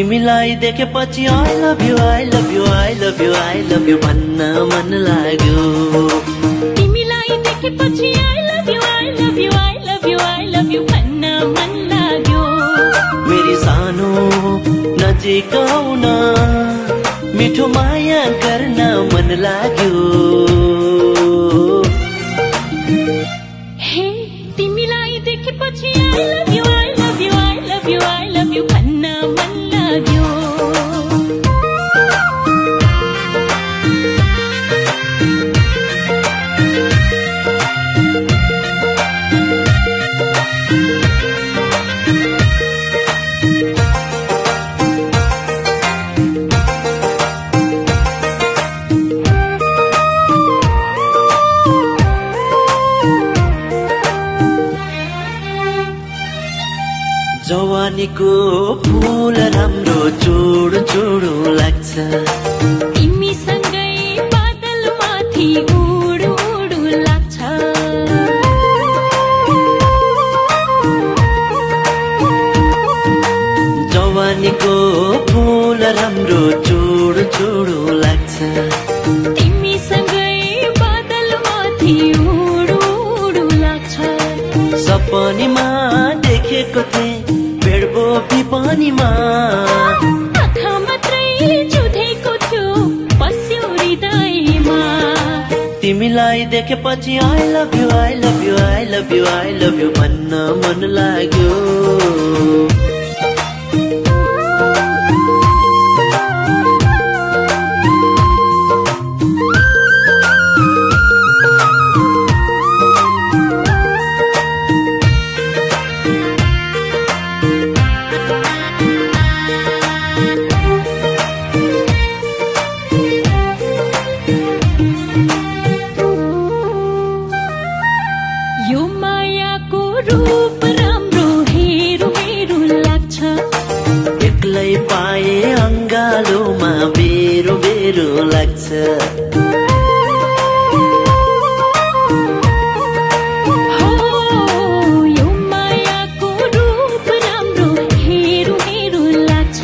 तिमीलाई देखेपछि I love you, I love you, I love you, I love you भन्न मन लाग्यो। तिमीलाई देखेपछि I love you, I love you, I love you, I love you भन्न मन लाग्यो। मेरी सानो नजिक आउन मिठो माया गर्न मन लाग्यो। हे तिमीलाई देखेपछि I love you, I love you, I love you, I love you भन्न मन लाग्यो। जवानीको फूल राम्रो चुडो चुडो लाग्छ। तिमीसँगै बादल माथि उडु उडु लाग्छ। जवानीको फूल राम्रो चुडो चुडो लाग्छ। तिमीसँगै बादल माथि उडु उडु लाग्छ। सपनीमा देखेको थिएँ भेट्बो पिपनीमा। आँखा मात्रै चुधेको थियो बस्यो हृदयमा। तिमीलाई देखेपछि I love you, I love you, I love you, I love you भन्न मन लाग्यो। यो मायाको रूप राम्रो हेरौँ हेरौँ लाग्छ। एक्लै पाए अङ्गालोमा बेरो बेरो लाग्छ। हो यो मायाको रूप राम्रो हेरौँ हेरौँ लाग्छ।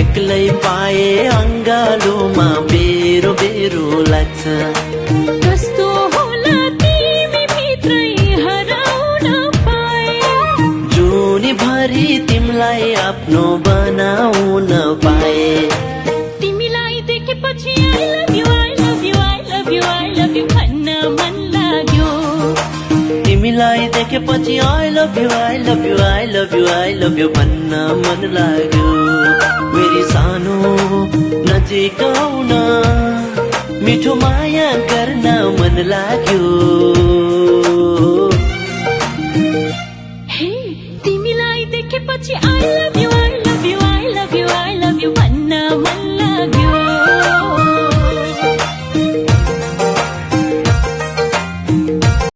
एक्लै पाए अङ्गालोमा बेरो बेरो लाग्छ। कस्तो होला तिमी भित्रै हराउन पाए। जुनीभरि तिमीलाई आफ्नो बनाउन पाए। तिमीलाई देखेपछि I love you, I love you, I love you, I love you भन्न मन लाग्यो। तिमीलाई देखेपछि I love you, I love you, I love you, I love you भन्न मन लाग्यो। मेरी सानो नजिक आउन मिठो माया गर्न मन लाग्यो। हे तिमीलाई देखेपछि I love you,